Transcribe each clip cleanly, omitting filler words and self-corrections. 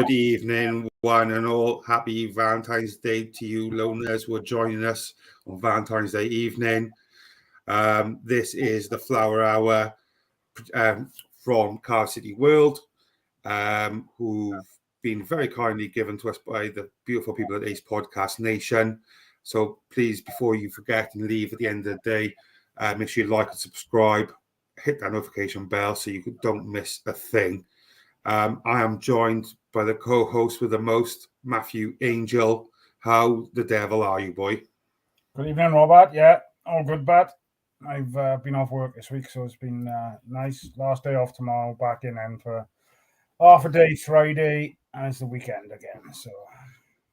Good evening, one and all. Happy Valentine's Day to you, loners who are joining us on Valentine's Day evening. This is the Flower Hour from Cardiff City World, who've been very kindly given to us by the beautiful people at Ace Podcast Nation. So please, before you forget and leave at the end of the day, make sure you like and subscribe, hit that notification bell so you don't miss a thing. I am joined by the co-host with the most, Matthew Angel. How the devil are you, boy? Good evening, Robert. Yeah, all good, bud. I've been off work this week, so it's been nice. Last day off tomorrow, back in then for half a day Friday, and it's the weekend again. So,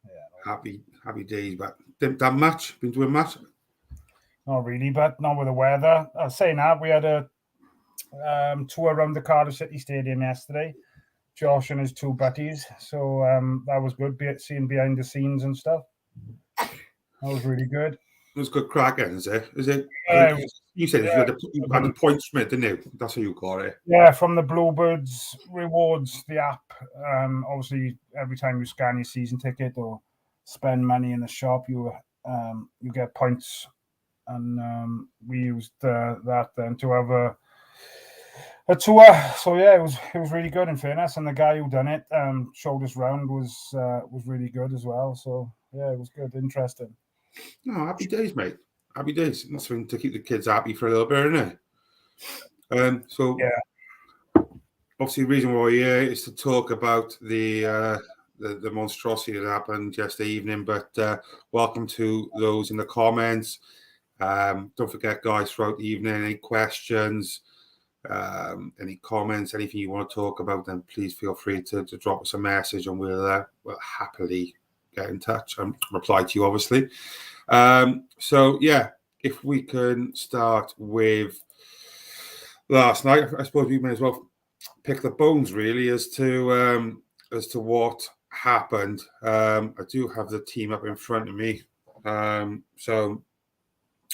yeah. Happy days, but didn't that much? Been doing much? Not really, but not with the weather. I was saying that we had a tour around the Cardiff City Stadium yesterday. Josh and his two buddies, so that was good. Seeing behind the scenes and stuff. That was really good. It was good cracking, is it? You said you had the points from it, didn't you? That's how you call it. Yeah, from the Bluebirds Rewards, the app. Obviously, every time you scan your season ticket or spend money in the shop, you get points, and we used that then to have a tour. So yeah, it was really good in fairness, and the guy who done it showed us round was really good as well. So yeah, it was good, interesting. No, happy days, mate. Happy days. That's something to keep the kids happy for a little bit, isn't it? So yeah, obviously the reason why we're here is to talk about the monstrosity that happened yesterday evening. But welcome to those in the comments. Don't forget, guys, throughout the evening, any questions, any comments, anything you want to talk about, then please feel free to drop us a message, and we'll happily get in touch and reply to you, obviously. So yeah, if we can start with last night, I suppose we may as well pick the bones really as to what happened. I do have the team up in front of me. So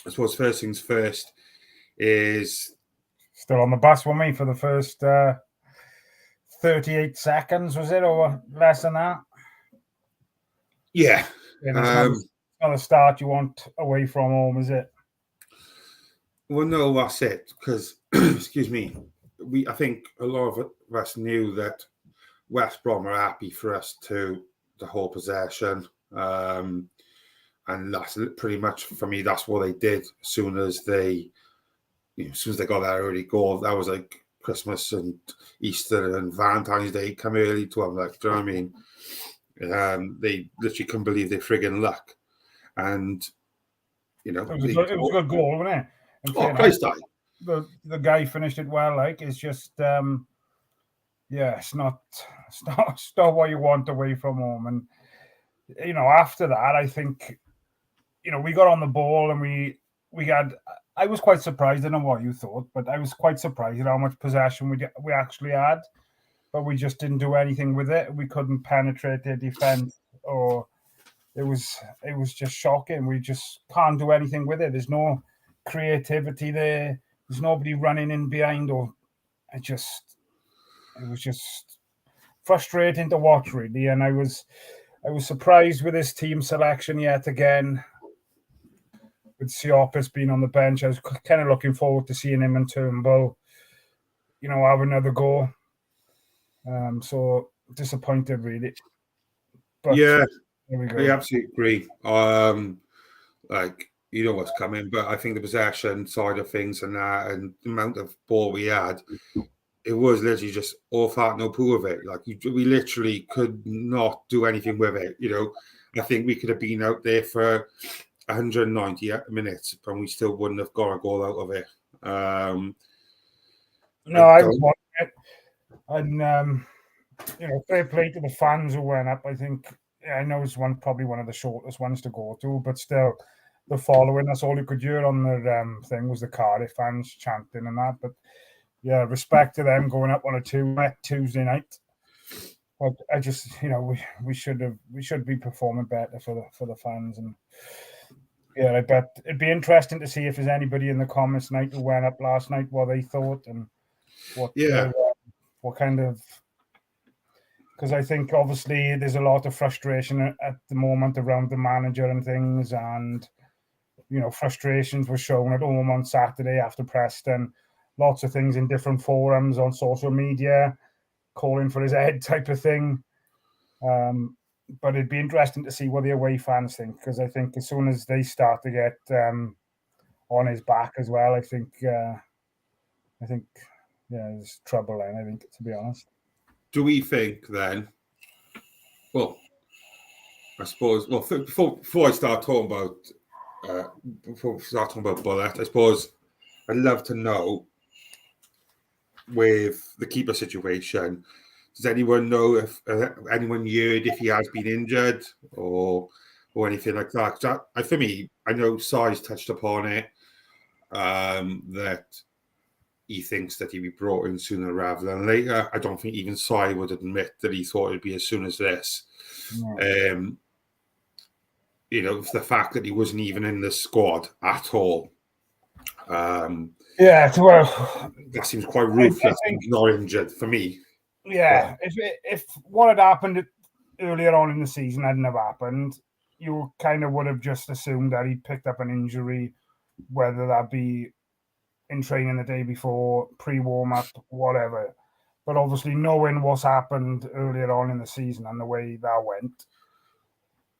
I suppose first things first is still on the bus with me for the first 38 seconds, was it, or less than that? Yeah. It's not a start you want away from home, is it? Well, no, that's it. Because, excuse me, I think a lot of us knew that West Brom are happy for us to hold possession. And that's pretty much, for me, that's what they did as soon as they got that early goal. That was like Christmas and Easter and Valentine's Day come early to them. Like, do you know what I mean? They literally couldn't believe their friggin' luck. And, it was a good goal, wasn't it? Christ, the guy finished it well. Like, it's just, it's not what you want away from home. And, after that, I think, we got on the ball and we had. I was quite surprised. I don't know what you thought, but I was quite surprised at how much possession we actually had. But we just didn't do anything with it. We couldn't penetrate their defense, or it was just shocking. We just can't do anything with it. There's no creativity there. There's nobody running in behind, or it was just frustrating to watch, really. And I was surprised with his team selection yet again. With Siopis being on the bench, I was kind of looking forward to seeing him and Turnbull, have another go. So disappointed, really. But yeah, there we go. I absolutely agree. What's coming, but I think the possession side of things and that, and the amount of ball we had, it was literally just all fat, no poo of it. Like we literally could not do anything with it. I think we could have been out there for 190 minutes, and we still wouldn't have got a goal out of it. No, I was watching it, and fair play to the fans who went up. I think I know it's probably one of the shortest ones to go to, but still, the following, that's all you could hear on the thing was the Cardiff fans chanting and that. But yeah, respect to them going up on a Tuesday night. But I just, we should be performing better for the fans. And yeah, I bet it'd be interesting to see if there's anybody in the comments tonight who went up last night, what they thought and what kind of because I think obviously there's a lot of frustration at the moment around the manager and things, and frustrations were shown at home on Saturday after Preston. Lots of things in different forums on social media, calling for his head type of thing. But it'd be interesting to see what the away fans think, because I think as soon as they start to get on his back as well, I think there's trouble then, I think, to be honest. Do we think then, well, I suppose, well, before I start talking about Bulut, I suppose I'd love to know, with the keeper situation, does anyone know if anyone heard if he has been injured or anything like that? For me, I know Si's touched upon it, that he thinks that he'd be brought in sooner rather than later. I don't think even Si would admit that he thought it'd be as soon as this. No. The fact that he wasn't even in the squad at all. That seems quite ruthless. Not injured for me. Yeah, if what had happened earlier on in the season hadn't have happened, you kind of would have just assumed that he'd picked up an injury, whether that be in training the day before, pre-warm-up, whatever. But obviously, knowing what's happened earlier on in the season and the way that went,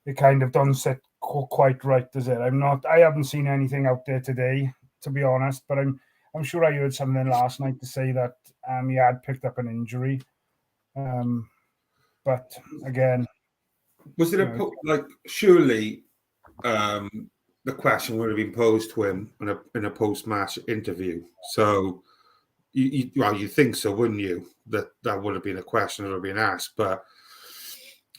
it kind of doesn't sit quite right, does it? I haven't seen anything out there today, to be honest, but I'm sure I heard something last night to say that he had picked up an injury. But again, was it surely the question would have been posed to him in a post-match interview? So you think so, wouldn't you? That would have been a question that would have been asked, but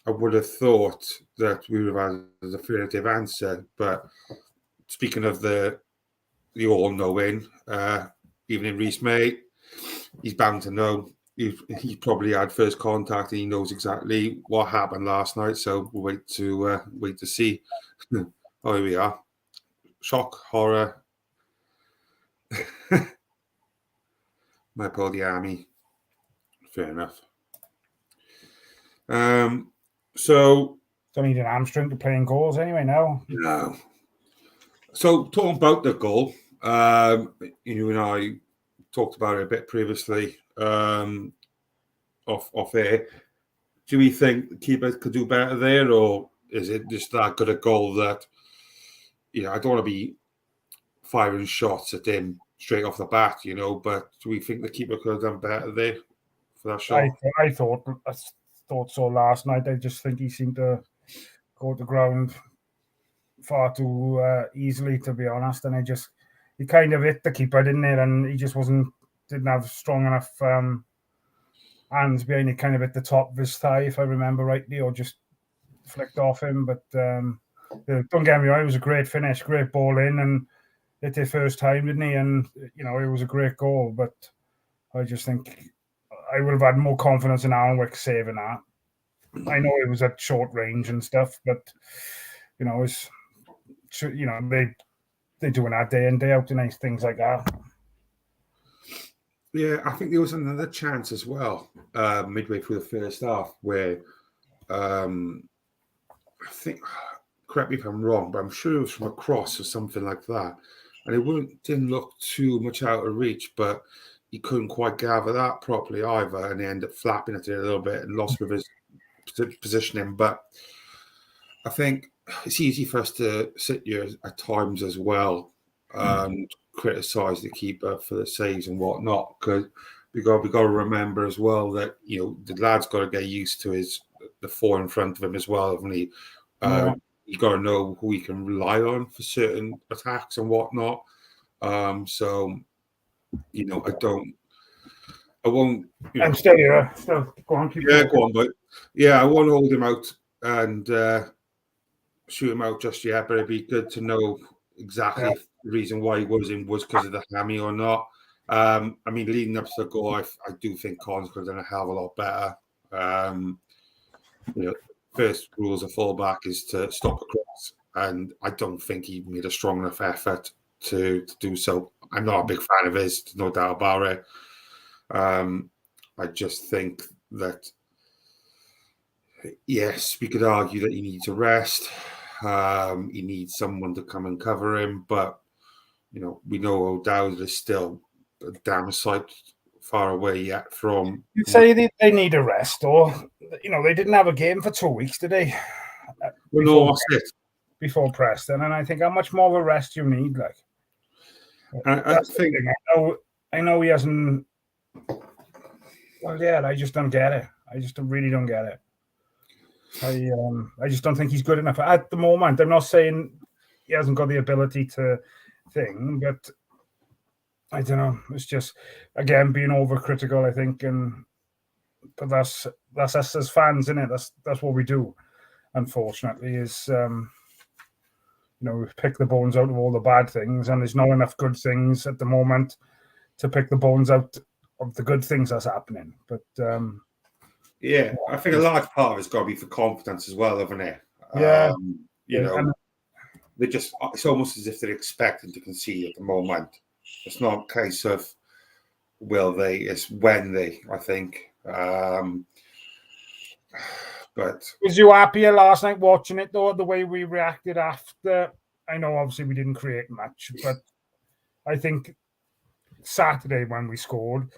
I would have thought that we would have had a definitive answer. But speaking of the all-knowing, even Reece May, he's bound to know. He probably had first contact and he knows exactly what happened last night. So we'll wait to see. Oh, here we are. Shock, horror. Might pull the army. Fair enough. So don't need an hamstring to play in goals anyway now. No. So talking about the goal, you and I talked about it a bit previously, off air. Do we think the keeper could do better there, or is it just that good a goal that I don't want to be firing shots at him straight off the bat, but do we think the keeper could have done better there for that shot? I thought so last night. I just think he seemed to go to the ground far too easily, to be honest, and he kind of hit the keeper, didn't it? And he just didn't have strong enough hands behind it, kind of at the top of his thigh, if I remember rightly, or just flicked off him. But don't get me wrong, it was a great finish, great ball in, and hit it first time, didn't he? And it was a great goal. But I just think I would have had more confidence in Alnwick saving that. I know it was at short range and stuff, but it's they doing that day in day out, nice things like that. Yeah, I think there was another chance as well, midway through the first half, where I think, correct me if I'm wrong, but I'm sure it was from a cross or something like that, and it didn't look too much out of reach, but he couldn't quite gather that properly either, and he ended up flapping at it a little bit and lost with his positioning. But I think it's easy for us to sit here at times as well and criticise the keeper for the saves and whatnot, because we got to remember as well that the lad's got to get used to the four in front of him as well, haven't he? You got to know who he can rely on for certain attacks and whatnot. So I won't. I'm still here. Still, go on, keep going. Go on, but I won't hold him out and shoot him out just yet. But it'd be good to know exactly if the reason why he was because of the hammy or not. Leading up to the goal, I do think Collins could have done a hell of a lot better. First rule as a fullback is to stop a cross, and I don't think he made a strong enough effort to do so. I'm not a big fan of his, no doubt about it. I just think that Yes, we could argue that he needs a rest. He needs someone to come and cover him, but we know O'Dowd is still a damn sight far away yet from. You say they need a rest, or they didn't have a game for 2 weeks, did they? Well, no, that's it. Before Preston, and I think how much more of a rest you need, like. I think I know he hasn't. Well, yeah, I just don't get it. I just really don't get it. I just don't think he's good enough at the moment. I'm not saying he hasn't got the ability to thing, but I don't know. It's just again being overcritical, I think, but that's us as fans, isn't it? That's what we do. Unfortunately, is we pick the bones out of all the bad things, and there's not enough good things at the moment to pick the bones out of the good things that's happening. But yeah, I think a large part of it's got to be for confidence as well, haven't it? Yeah, they just, it's almost as if they're expecting to concede at the moment. It's not a case of will they, it's when they, I think. But was you happier last night watching it though, the way we reacted after? I know obviously we didn't create much, but I think Saturday when we scored,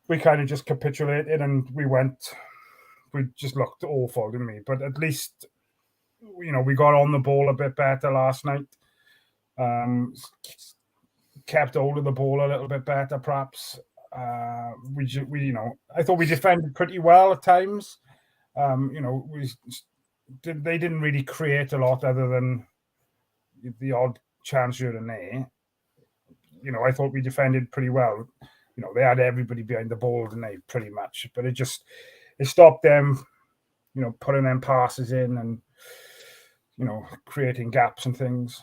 we kind of just capitulated and we just looked awful, didn't we? But at least we got on the ball a bit better last night. Kept hold of the ball a little bit better, perhaps. I thought we defended pretty well at times. They didn't really create a lot other than the odd chance here and there. I thought we defended pretty well. They had everybody behind the ball, didn't they, pretty much. But it stopped them, putting them passes in and, creating gaps and things.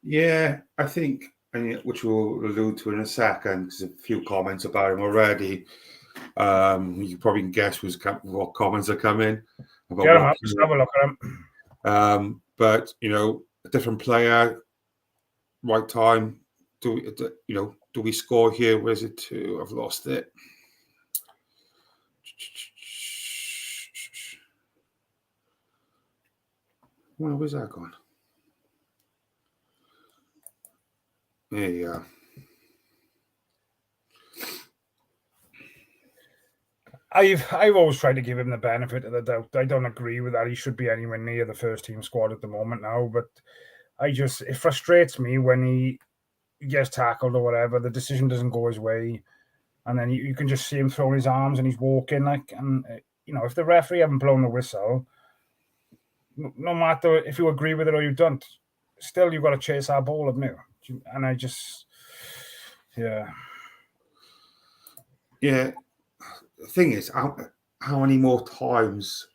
Yeah, I think, which we'll allude to in a second, because a few comments about him already. You probably can guess what comments are coming. Get him up, just have a look at him. But, a different player, right time. Do we score here? Where's it to? I've lost it. Well, where's that gone? There you go. I've always tried to give him the benefit of the doubt. I don't agree with that. He should be anywhere near the first team squad at the moment now, but it frustrates me when he gets tackled or whatever, the decision doesn't go his way, and then you can just see him throwing his arms and he's walking if the referee haven't blown the whistle, no matter if you agree with it or you don't, still you've got to chase our ball, haven't you? And I just the thing is, how many more times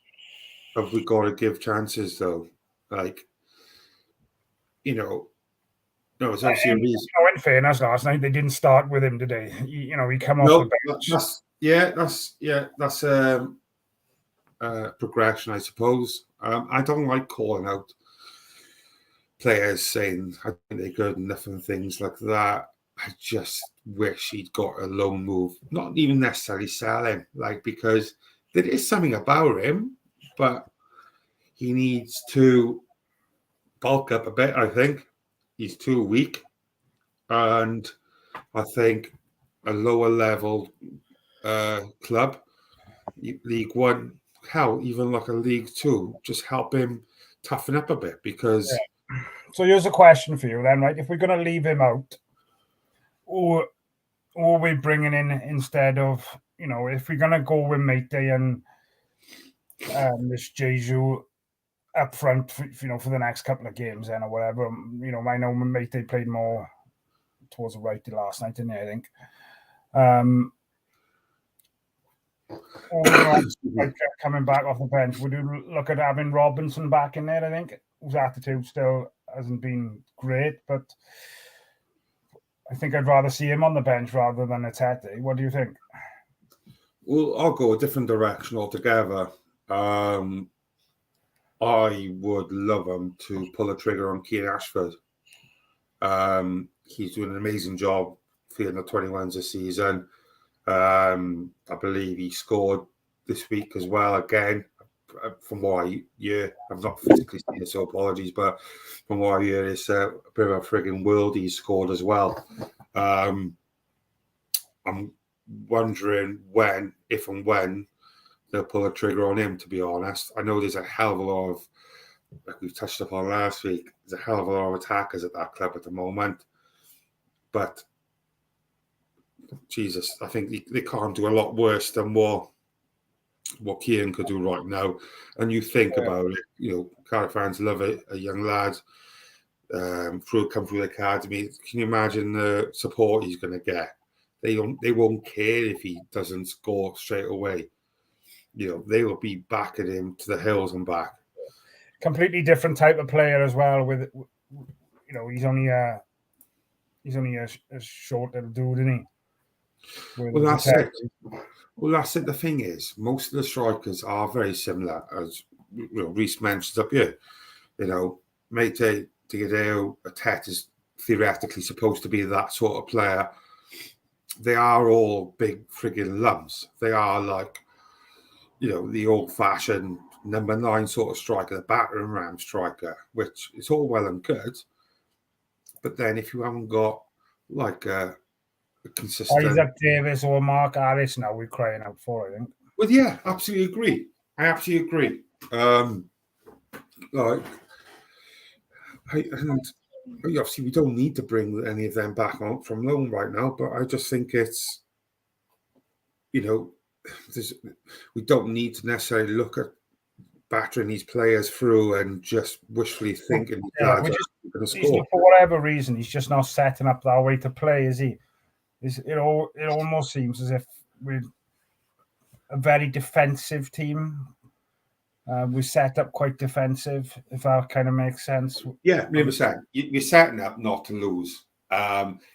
have we got to give chances though? No, it's obviously a reason. In fairness, last night they didn't start with him today. He come off the bench. That's progression, I suppose. I don't like calling out players saying I think they're good enough and things like that. I just wish he'd got a loan move, not even necessarily sell him, because there is something about him, but he needs to bulk up a bit, I think. He's too weak, and I think a lower level club, League One, hell, even like a League Two, just help him toughen up a bit because. Yeah. So here's a question for you then, right? If we're going to leave him out, or are we bringing in instead of, if we're going to go with Mate and this Jeju up front, for the next couple of games then or whatever. I know Mate played more towards the right last night, didn't he, I think. Coming back off the bench, would you look at having Robinson back in there, I think, whose attitude still hasn't been great, but I think I'd rather see him on the bench rather than Atete. What do you think? Well, I'll go a different direction altogether. I would love him to pull a trigger on Keane Ashford. He's doing an amazing job for the 21s this season. I believe he scored this week as well. Again, from what I hear, I've not physically seen it, so apologies. But from what I hear, it's a bit of a frigging world he's scored as well. I'm wondering if and when they'll pull a trigger on him. To be honest, I know there's a hell of a lot of, like we've touched upon last week, there's a hell of a lot of attackers at that club at the moment. But Jesus, I think they can't do a lot worse than what Kieran could do right now. And you think about it, Cardiff fans love it, a young lad come through the academy. Can you imagine the support he's going to get? They won't care if he doesn't score straight away. They will be backing him to the hills and back. Completely different type of player as well. With he's only a short little dude, isn't he? Well, that's it. The thing is, most of the strikers are very similar, as Reece mentions up here. Meite, Digadeo, Atet is theoretically supposed to be that sort of player. They are all big frigging lumps. They are like, the old-fashioned number 9 sort of striker, the battering ram striker, which is all well and good. But then if you haven't got like a consistent... Isaac Davis or Mark Harris now we're crying out for, I think. Well, yeah, absolutely agree. I absolutely agree. Obviously we don't need to bring any of them back on from loan right now, but I just think it's, we don't need to necessarily look at battering these players through and just wishfully thinking going to score. For whatever reason, he's just not setting up that way to play, is he? It almost seems as if we're a very defensive team. We set up quite defensive, if that kind of makes sense. Yeah, 100%. You're setting up not to lose.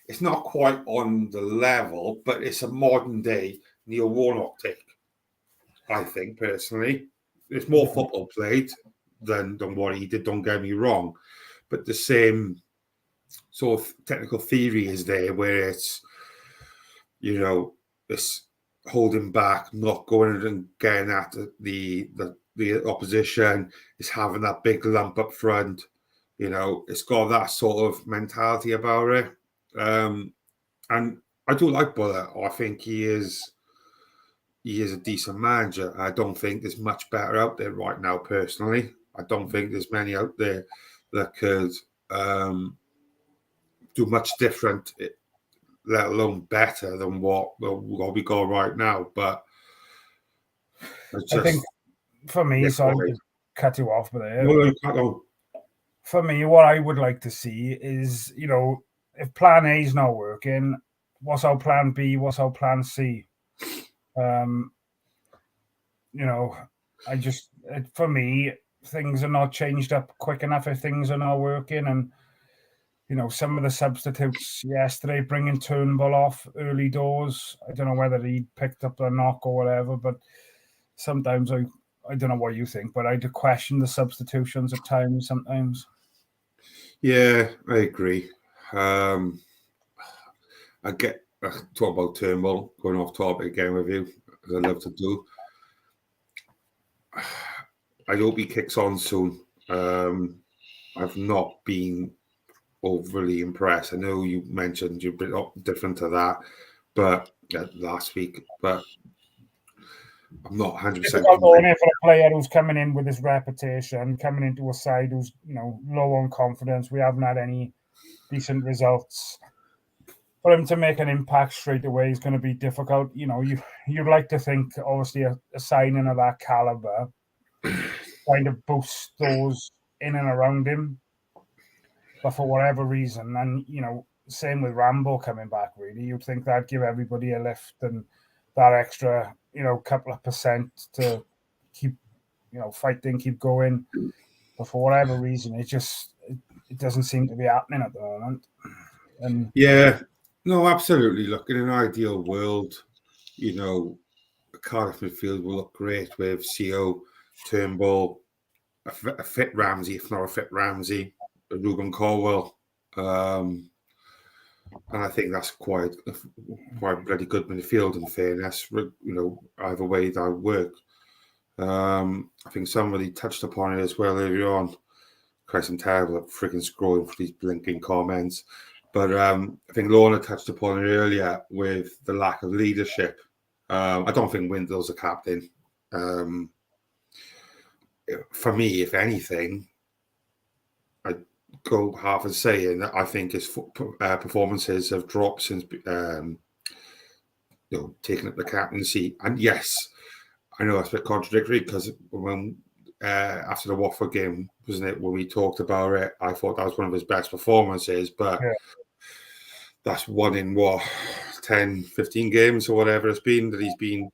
It's not quite on the level, but it's a modern day Neil Warnock take, I think, personally. There's more football played than what he did, don't get me wrong. But the same sort of technical theory is there where it's, it's holding back, not going and getting at the opposition, is having that big lump up front. It's got that sort of mentality about it. And I do like Bulut. I think he is a decent manager. I don't think there's much better out there right now, personally. I don't think there's many out there that could do much different, let alone better than what we got right now. But I think for me, sorry to cut you off, but for me, what I would like to see is, if plan A is not working, what's our plan B? What's our plan C? For me, things are not changed up quick enough if things are not working. And, some of the substitutes yesterday, bringing Turnbull off early doors. I don't know whether he picked up the knock or whatever, but sometimes I don't know what you think, but I do question the substitutions at times sometimes. Yeah, I agree. I get talk about Turnbull, going off topic again with you, as I love to do. I hope he kicks on soon. I've not been overly impressed. I know you mentioned you're a bit different to that, but last week, but I'm not 100%. For a player who's coming in with his reputation, coming into a side who's low on confidence, we haven't had any decent results. For him to make an impact straight away is going to be difficult. You'd like to think, obviously, a signing of that caliber kind of boosts those in and around him. But for whatever reason, and same with Rambo coming back, really, you'd think that'd give everybody a lift and that extra, couple of percent to keep, fighting, keep going. But for whatever reason, it doesn't seem to be happening at the moment. And yeah, no, absolutely. Look, in an ideal world, the Cardiff midfield will look great with CO, Turnbull, a fit Ramsey, if not a fit Ramsey, Ruben Colwell. And I think that's quite bloody good midfield, in fairness. Either way that work. I think somebody touched upon it as well earlier on. Christ, I'm terrible at freaking scrolling for these blinking comments. But I think Lorna touched upon it earlier with the lack of leadership. I don't think Windle's a captain. For me, if anything, I'd go half and saying that I think his performances have dropped since taking up the captaincy. And yes, I know that's a bit contradictory because when after the Watford game, wasn't it, when we talked about it, I thought that was one of his best performances, but that's one in 10, 15 games or whatever it's been that he's been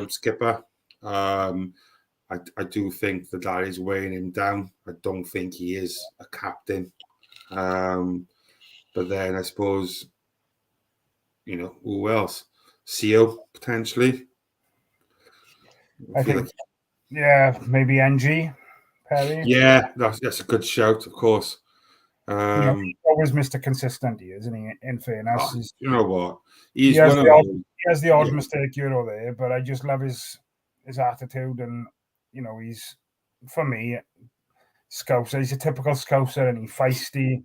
skipper. I do think that is weighing him down. I don't think he is a captain. But then I suppose, who else? Seal, potentially. I think maybe NG, Perry. Yeah, that's a good shout, of course. Always Mr. Consistent, isn't he? In fairness, you know what? He has the odd mistake there, but I just love his attitude, and he's, for me, Scouser. He's a typical Scouser, and he's feisty.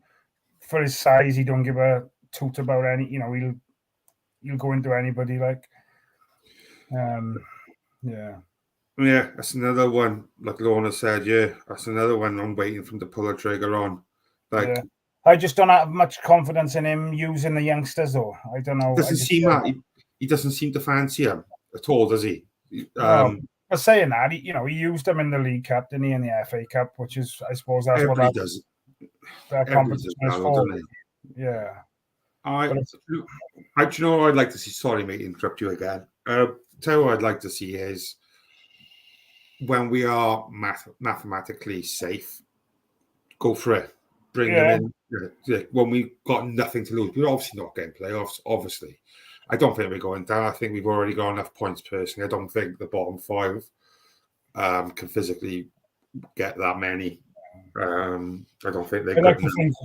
For his size, he don't give a toot about any. He'll go into anybody like. Yeah, that's another one. Like Lorna said, that's another one I'm waiting for him to pull a trigger on. I just don't have much confidence in him using the youngsters, though. I don't know. He doesn't seem to fancy him at all, does he? But saying that, he used them in the League Cup, didn't he, in the FA Cup, which is, I suppose, that's what that competition is for. Yeah. Do you know what I'd like to see? Sorry, mate, interrupt you again. Tell you what I'd like to see is when we are mathematically safe, go for it. Bring them in when we've got nothing to lose. We're obviously not getting playoffs, obviously. I don't think we're going down. I think we've already got enough points personally. I don't think the bottom 5 can physically get that many. I don't think they could.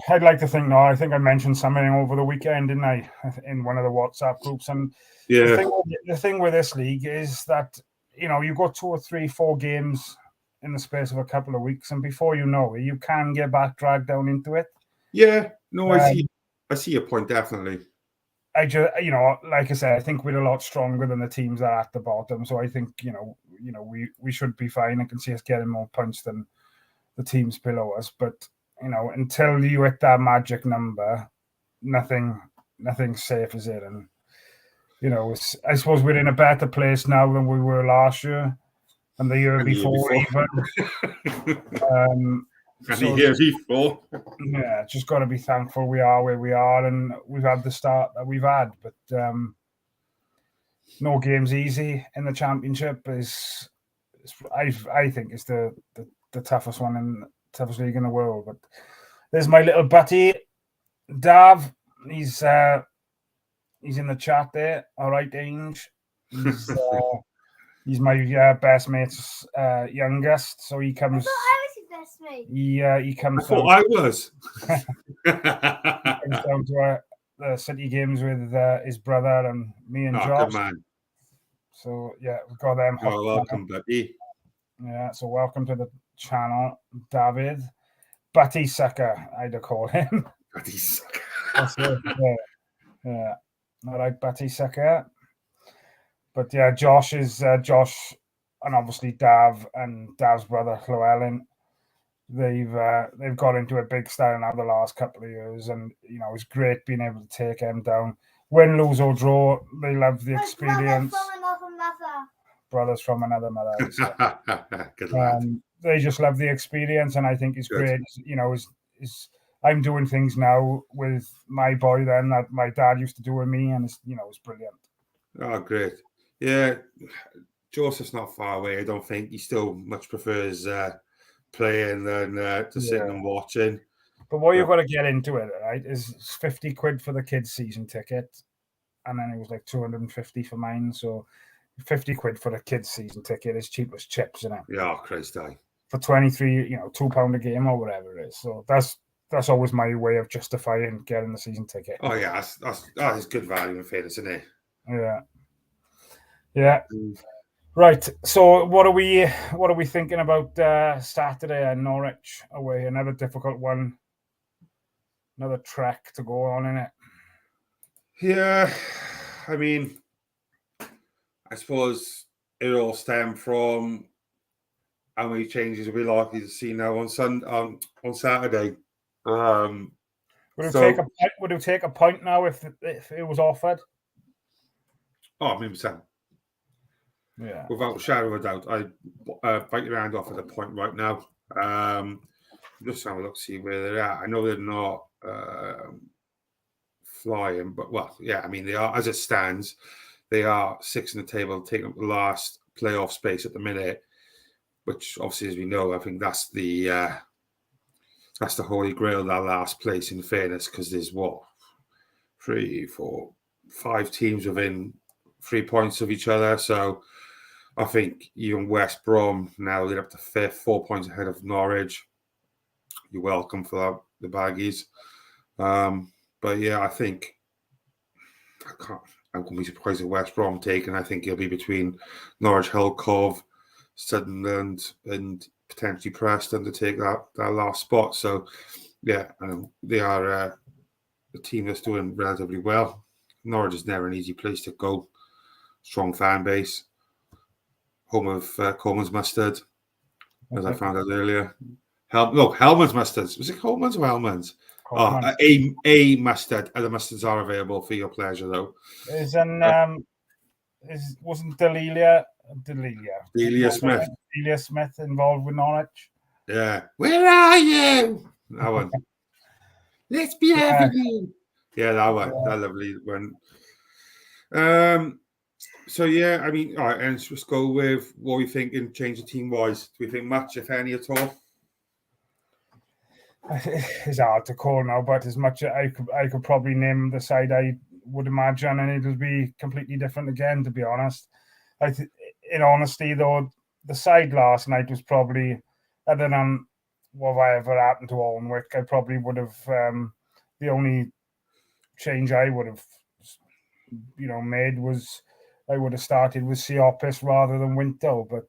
I'd like to think, no, I think I mentioned something over the weekend, didn't I, in one of the WhatsApp groups. And the thing with this league is that, you got 2 or 3, 4 games in the space of a couple of weeks, and before you know it, you can get back dragged down into it. Yeah, no, I see your point, definitely. I just, like I said, I think we're a lot stronger than the teams that are at the bottom. So I think, we should be fine. I can see us getting more points than the teams below us. But, until you hit that magic number, nothing's safe, is it? And, I suppose we're in a better place now than we were last year and the year before. Yeah, just got to be thankful we are where we are, and we've had the start that we've had. But no game's easy in the Championship. I think it's the toughest one in the toughest league in the world. But there's my little buddy, Dav. He's in the chat there. All right, Ange. He's my best mate's youngest, so he comes. Best mate. He comes. I thought I was. He comes down to the City games with his brother and me and Josh. Good man. So we've got them. Welcome, buddy. Yeah, so welcome to the channel, David. Butty Sucker, I'd call him. Butty Sucker. That's it. Yeah. All right, Butty Sucker. But Josh is Josh, and obviously Dav and Dav's brother Llewellyn. They've got into a big style now the last couple of years, and it's great being able to take them down. Win, lose or draw, they love the experience. Brothers from another mother. So. Good lad. They just love the experience, and I think it's great. I'm doing things now with my boy then that my dad used to do with me, and it's brilliant. Oh, great. Yeah, Joseph's not far away. I don't think he still much prefers playing than to sitting and watching. But what you've got to get into it, right, is 50 quid for the kids' season ticket, and then it was like 250 for mine. So 50 quid for the kids' season ticket is cheap as chips, Yeah, Christ, for 23, £2 a game or whatever it is. So that's that's always my way of justifying getting the season ticket. Oh yeah, that's good value in fairness, isn't it? Yeah. Right. So what are we thinking about Saturday at Norwich away? Another difficult one. Another trek to go on in it. Yeah, I mean, I suppose it all stemmed from how many changes we're likely to see now on Saturday. Would it take a point now if it was offered? Oh, 100%. Yeah. Without a shadow of a doubt, I'd bite your hand off at a point right now. Just have a look, see where they're at. I know they're not flying, but yeah, I mean they are. As it stands, they are 6th in the table, taking up the last playoff space at the minute. Which obviously, as we know, I think that's the holy grail, that last place. In fairness, because there's 3, 4, 5 teams within 3 points of each other. So I think even West Brom now they're up to 5th, 4 points ahead of Norwich. You're welcome for that, the Baggies. But yeah, I think I'm going to be surprised if West Brom taken. I think it'll be between Norwich, Hull, Cove, Sunderland, and potentially Preston to take that last spot. So yeah, they are a team that's doing relatively well. Norwich is never an easy place to go. Strong fan base. Home of Coleman's Mustard, as I found out earlier. Hellman's Mustards. Was it Coleman's or Hellman's? Coleman. A mustard. Other mustards are available for your pleasure, though. Wasn't Delia Smith involved with Norwich? Yeah. Where are you? That one. Let's be having you. Yeah, that one. That lovely one. So yeah, I mean, all right, and let's just go with what we think in change of team wise. Do we think much, if any, at all? It's hard to call now, but as much as I could probably name the side I would imagine, and it'll be completely different again, to be honest. In honesty, though, the side last night was probably, other than whatever happened to Alnwick, I probably would have the only change I would have made was I would have started with Siopis rather than Winter, but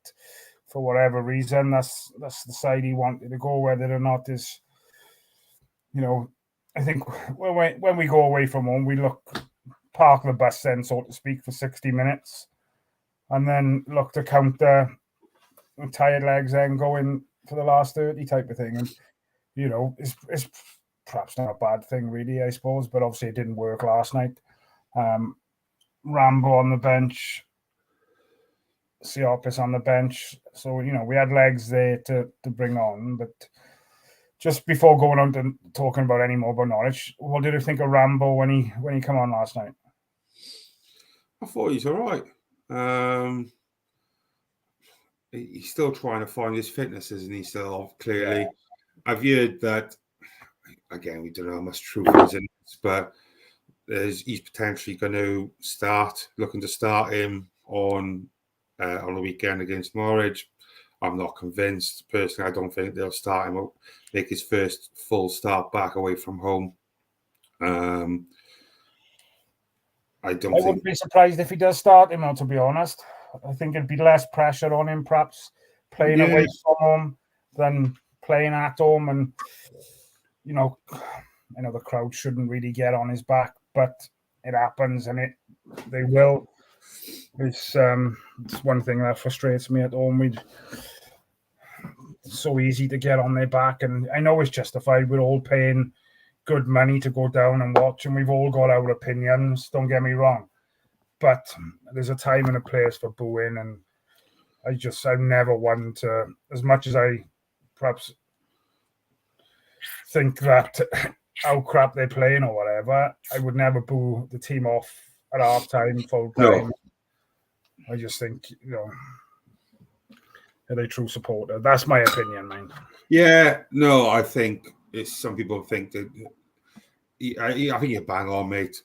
for whatever reason, that's the side he wanted to go. Whether or not is, I think when we go away from home, we park the bus then, so to speak, for 60 minutes, and then look to counter tired legs and go in for the last 30 type of thing. And it's perhaps not a bad thing, really, I suppose, but obviously it didn't work last night. Rambo on the bench, Siopis on the bench. So, we had legs there to bring on. But just before going on to talking about any more about Norwich, what did you think of Rambo when he came on last night? I thought he's all right. He's still trying to find his fitness, isn't he? Still, clearly. Yeah. I've heard that, again, we don't know how much truth is in this, but he's potentially looking to start him on the weekend against Norwich. I'm not convinced. Personally, I don't think they'll start him up, make his first full start back away from home. I wouldn't be surprised if he does start him, to be honest. I think it'd be less pressure on him, perhaps, playing away from home than playing at home. And, I know the crowd shouldn't really get on his back, but it happens, and they will. It's one thing that frustrates me at home. It's so easy to get on their back, and I know it's justified. We're all paying good money to go down and watch, and we've all got our opinions. Don't get me wrong, but there's a time and a place for booing, and I've never one to, as much as I perhaps think that how crap they're playing or whatever, I would never boo the team off at half time, full time. No. I just think, are they true supporter? That's my opinion, man. Yeah, no, I think some people think that. I think you're bang on, mate.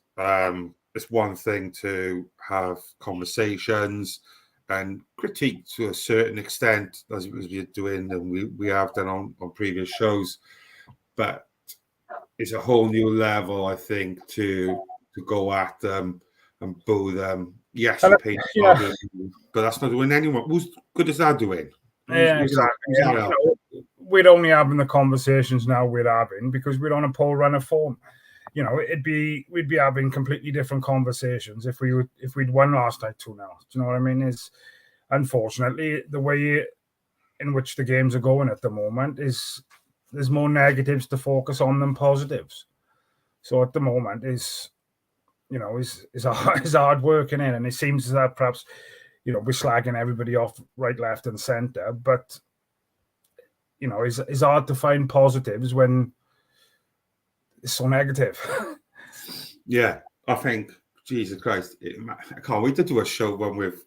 It's one thing to have conversations and critique to a certain extent, as we're doing and we have done on previous shows. But it's a whole new level, I think, to go at them and boo them. Yes, you pay, but that's not doing anyone. Who's good is that doing? Exactly. We're only having the conversations now we're having because we're on a poll runner form. We'd be having completely different conversations if we'd won last night 2-0. Do you know what I mean? Is unfortunately the way in which the games are going at the moment is there's more negatives to focus on than positives. So at the moment is hard working in, and it seems that perhaps we're slagging everybody off right, left, and centre, but it's hard to find positives when it's so negative. Yeah, I think Jesus Christ, I can't wait to do a show when we've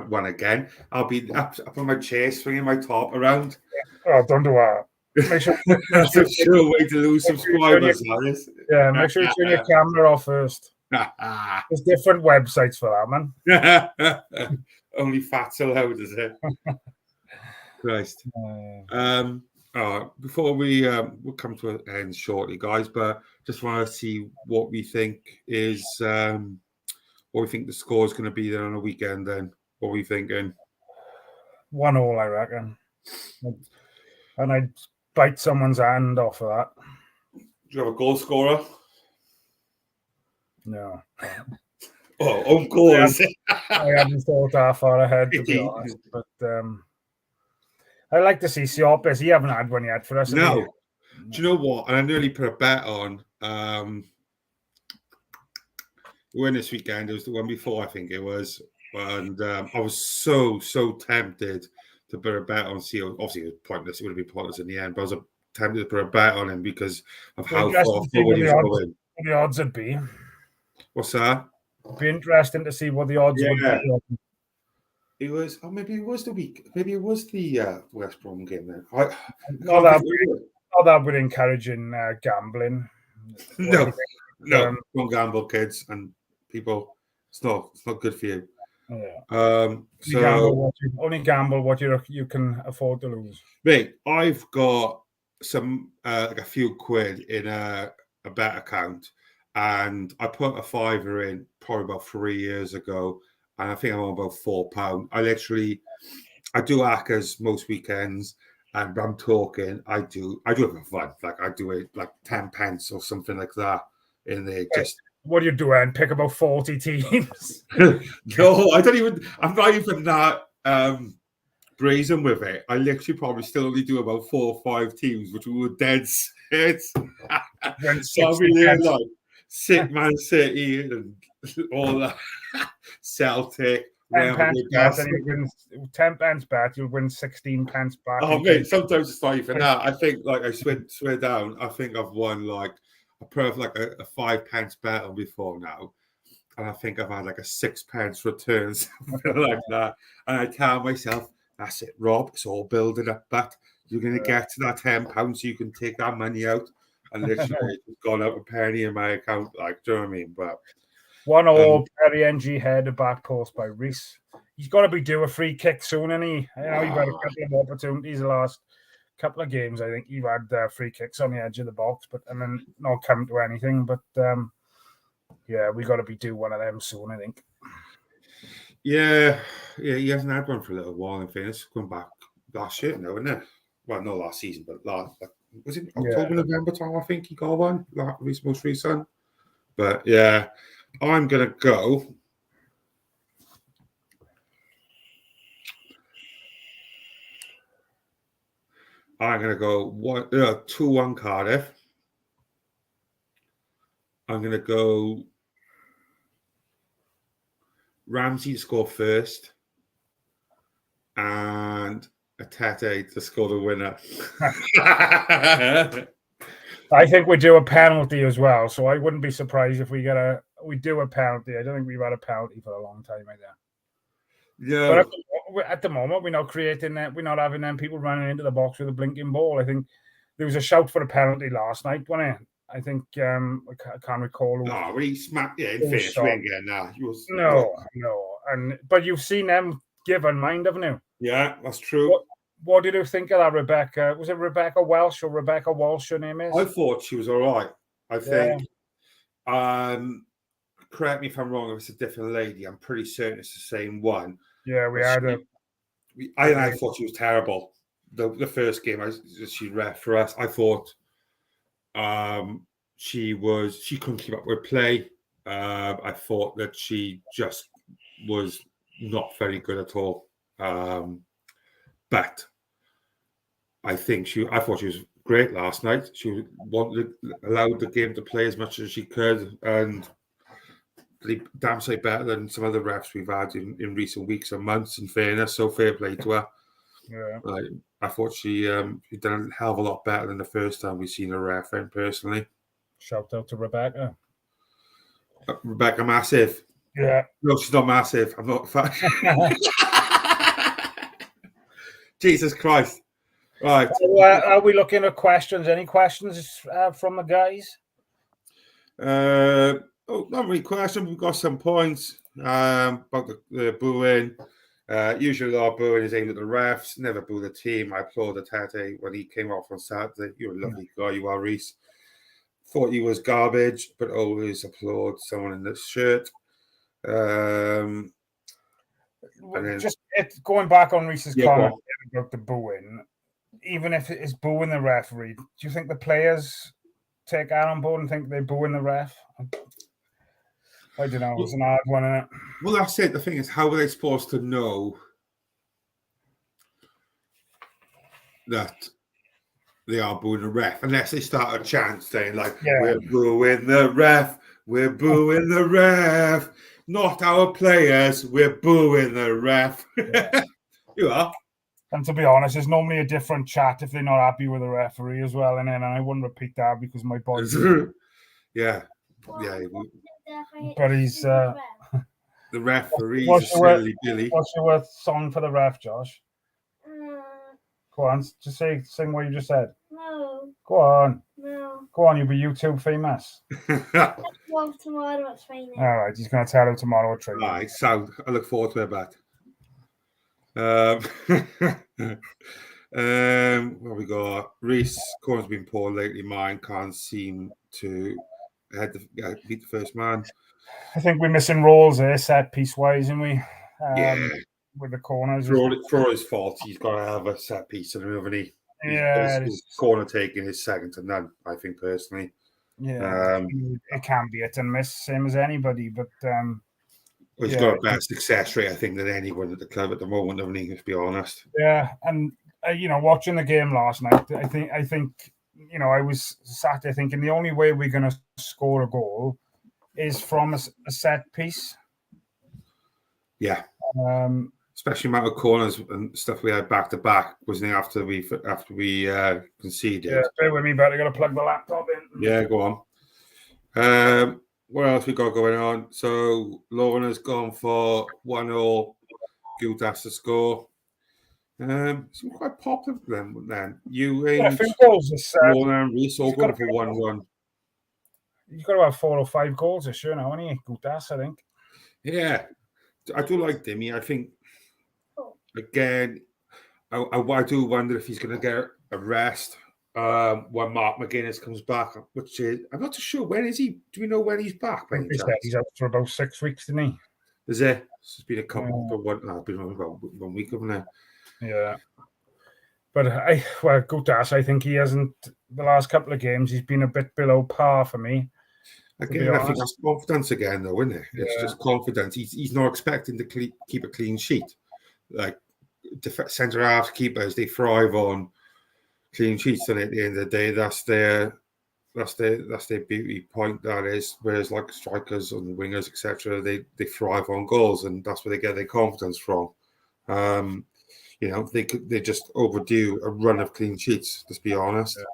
won again. I'll be up on my chair, swinging my top around. Oh, don't do that. Make sure that's a sure way to lose subscribers, Alice. Yeah, make sure you turn your camera off first. There's different websites for that, man. Only fat's allowed, is it? Christ. Before we'll come to an end shortly, guys, but just want to see what we think is what we think the score is going to be there on the weekend. Then, what are we thinking? 1-1, I reckon, and I'd bite someone's hand off of that. Do you have a goal scorer? No. Oh, own goal, is it? I haven't thought that far ahead, to be honest. But I'd like to see Siopis. He haven't had one yet for us. No. Do you know what? And I nearly put a bet on win this weekend. It was the one before, I think it was. And I was so tempted to put a bet on Sio. Obviously, it was pointless. It would have been pointless in the end. But I was tempted to put a bet on him because of how far forward he was going. What the odds would be. What's that? It'd be interesting to see what the odds would be. It was, maybe it was the West Brom game then. Not that would encourage in gambling. No, don't gamble, kids and people. It's not good for you. Yeah. Only gamble what you can afford to lose. Mate, I've got some like a few quid in a bet account, and I put a $5 in probably about 3 years ago, and I think I'm on about £4. I do ACCAs most weekends, and I'm talking. I do it for fun. Like I do it like 10 pence or something like that in there. Just what do you do, and pick about 40 teams? No, I don't even. I'm not even that brazen with it. I literally probably still only do about 4 or 5 teams, which were dead set. So Sick Man City and all that. Celtic. 10 pence bet, you'll win 16 pence back. Oh, mate, sometimes it's not even that. I think like I swear down. I think I've won like a 5 pence bet on before now, and I think I've had like a 6 pence return, something like that. And I tell myself, that's it, Rob. It's all building up, but you're going to get to that £10, so you can take that money out. And literally, it's gone out a penny in my account. Like, do you know what I mean? But 1-1, Perry NG header back post by Reese. He's got to be due a free kick soon, and he. You've had a couple of opportunities the last couple of games. I think you've had free kicks on the edge of the box, and then not come to anything. But we got to be due one of them soon, I think. Yeah, he hasn't had one for a little while. In fairness, going back last year, no, isn't it? Well, not last season, but was it October, November time? I think he got one. Most recent. But yeah, I'm gonna go. I'm gonna go 2-1 Cardiff. I'm gonna go Ramsey to score first, and Atete to score the winner. I think we do a penalty as well, so I wouldn't be surprised if we do a penalty. I don't think we've had a penalty for a long time either. Yeah. But at the moment, we're not creating that. We're not having them people running into the box with a blinking ball. I think there was a shout for a penalty last night, wasn't it? I think I can't recall. Oh, when he smacked, in fairness, we ain't getting that. No. But you've seen them give in mind, haven't you? Yeah, that's true. What did you think of that, Rebecca? Was it Rebecca Welsh or Rebecca Walsh? Her name is. I thought she was all right. I think. Correct me if I'm wrong. If it's a different lady, I'm pretty certain it's the same one. Yeah, I thought she was terrible. The first game she ref for us, I thought she couldn't keep up with play. I thought that she just was not very good at all. But I thought she was great last night. She allowed the game to play as much as she could, and damn sight better than some other refs we've had in recent weeks and months, in fairness. So fair play to her. Yeah. I thought she done a hell of a lot better than the first time we've seen a ref, personally. Shout out to Rebecca. Rebecca Massive. Yeah. No, she's not massive. I'm not fat. Jesus Christ. Right. Are we looking at questions? Any questions from the guys? Not really question. We've got some points about the booing. Usually our booing is aimed at the refs, never boo the team. I applauded Tete when he came off on Saturday. You're a lovely guy, you are, Reese. Thought he was garbage, but always applaud someone in this shirt. Going back on Reese's comment about the booing, even if it is booing the referee, do you think the players take that on board and think they're booing the ref? I don't know. It's an hard one, isn't it? Well, that's it. The thing is, how are they supposed to know that they are booing the ref unless they start a chant saying, like, we're booing the ref, we're booing the ref, not our players, we're booing the ref. Yeah. You are. And to be honest, there's normally a different chat if they're not happy with the referee as well. And I wouldn't repeat that because my body. Yeah. But he's the referee's a silly Billy. What's your worth song for the ref, Josh? Go on, just sing what you just said. No. Go on. No. Go on, you'll be YouTube famous. Well, tomorrow at training. All right, he's going to tell him tomorrow at training. All right, so I look forward to it, Bat. What we got? Reese, Corner's been poor lately. Mine can't seem to beat the first man. I think we're missing roles there, set piece wise, and we with the corners. For his fault, he's got to have a set piece in him, haven't he? His corner taking is second to none, I think, personally. Yeah, it can be hit and miss, same as anybody, but he's got a better success rate, I think, than anyone at the club at the moment, haven't he? Let's be honest. Yeah, and watching the game last night, I think I was sat there thinking the only way we're going to score a goal is from a set piece. Yeah. Especially amount of corners and stuff we had back to back, wasn't it? After we conceded. Yeah, bear with me, but I got to plug the laptop in. Yeah, go on. What else we got going on? So Lauren has gone for 1-0. Guild has to score. It's quite popular then. You ain't Lauren and Reese all going for 1-1. You've got about 4 or 5 goals this year now, haven't you? Gutas, I think. Yeah. I do like Dimmy. I think, again, I do wonder if he's going to get a rest when Mark McGuinness comes back, which is, I'm not too sure. When is he? Do we know when he's back? He's out for about 6 weeks, didn't he? Is it? It's been a couple, but been about 1 week, hasn't it? Yeah. But Gutas, I think he hasn't, the last couple of games, he's been a bit below par for me. Again, I think that's confidence again, though, isn't it? It's just confidence. He's not expecting to keep a clean sheet. Like centre half keepers, they thrive on clean sheets, and at the end of the day, that's their beauty point. That is, whereas like strikers and wingers, etc., they thrive on goals, and that's where they get their confidence from. They just overdue a run of clean sheets. Let's be honest. Yeah.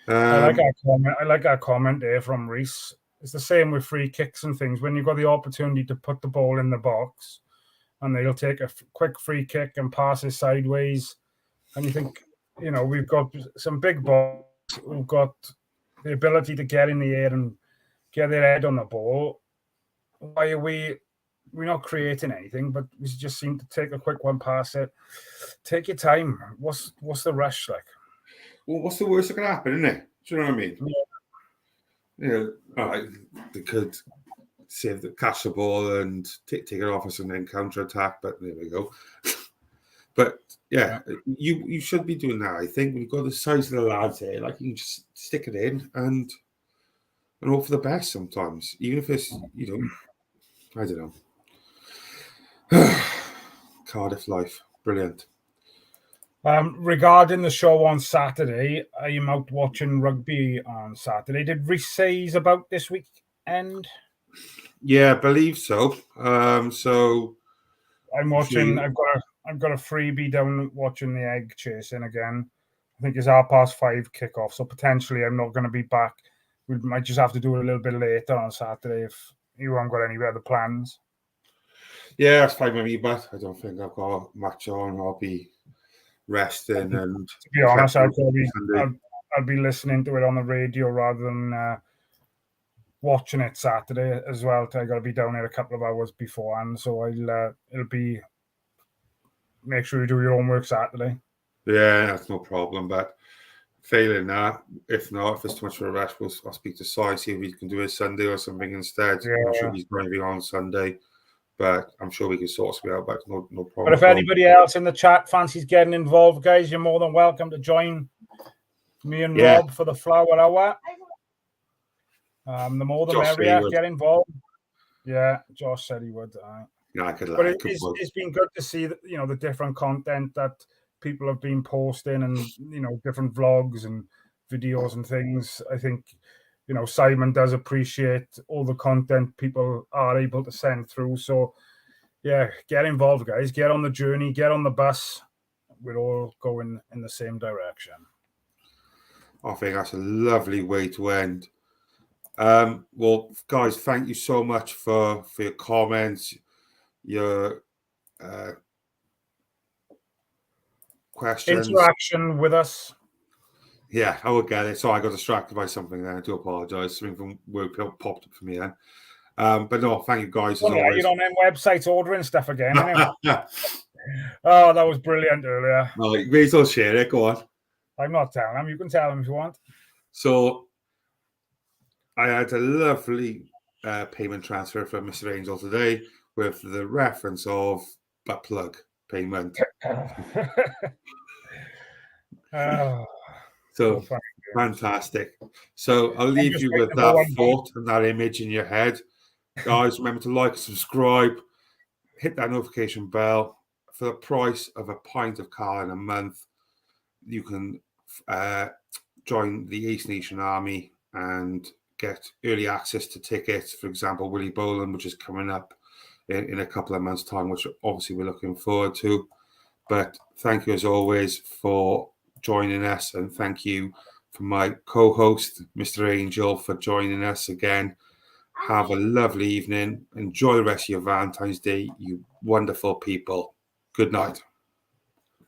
I like our comment there from Reese. It's the same with free kicks and things. When you've got the opportunity to put the ball in the box, and they'll take a quick free kick and pass it sideways, and you think, we've got some big balls who've got the ability to get in the air and get their head on the ball. Why are we're not creating anything, but we just seem to take a quick one, pass it. Take your time. What's the rush like? Well, what's the worst that can happen, isn't it? Do you know what I mean? all right, they could save catch the ball and take it off us and then counter attack. But there we go. But yeah, you should be doing that. I think we've got the size of the lads here. Like you can just stick it in and hope for the best sometimes, even if it's I don't know. Cardiff life, brilliant. Regarding the show on Saturday, are you out watching rugby on Saturday? Did Reece say he's about this weekend? Yeah, I believe so. So I'm watching. I've got a freebie down watching the egg chasing again. I think it's 5:30 kickoff, so potentially I'm not going to be back. We might just have to do it a little bit later on Saturday if you haven't got any other plans. Yeah, that's fine with me, but I don't think I've got much on. I'll be resting and to be honest, I'll be listening to it on the radio rather than watching it Saturday as well. I got to be down there a couple of hours beforehand, so it'll be make sure you do your homework Saturday. Yeah, that's no problem. But failing that, if it's too much for a rest, I'll speak to Si, see if we can do it Sunday or something instead. Yeah. I'm sure he's going to be on Sunday, but I'm sure we can sort something out. But no problem. But if anybody else in the chat fancies getting involved, guys, you're more than welcome to join me and Rob for the Flower Hour. The more the merrier. Get involved. Yeah, Josh said he would. Yeah, I could. But it's been good to see that, the different content that people have been posting and different vlogs and videos and things. I think Simon does appreciate all the content people are able to send through. So yeah, get involved, guys. Get on the journey. Get on the bus. We're all going in the same direction. I think that's a lovely way to end. Well, guys, thank you so much for your comments, your questions, interaction with us. Yeah, I would get it. So I got distracted by something there. I do apologize. Something from work popped up for me then. But no, thank you guys. As always. You're on them websites ordering stuff again. Oh, that was brilliant earlier. No, please don't share it. Go on. I'm not telling them. You can tell them if you want. So I had a lovely payment transfer from Mr. Angel today with the reference of butt plug payment. So fantastic. So I'll leave you with that thought and that image in your head. Guys, remember to like, subscribe, hit that notification bell. For the price of a pint of Carling a month, you can join the East Nation Army and get early access to tickets. For example, Willie Boland, which is coming up in a couple of months' time, which obviously we're looking forward to. But thank you as always for joining us, and thank you for my co-host, Mr. Angel, for joining us again. Have a lovely evening. Enjoy the rest of your Valentine's Day, you wonderful people. Good night.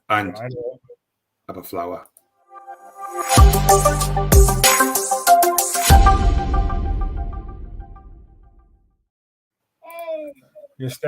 And have a flower. You're still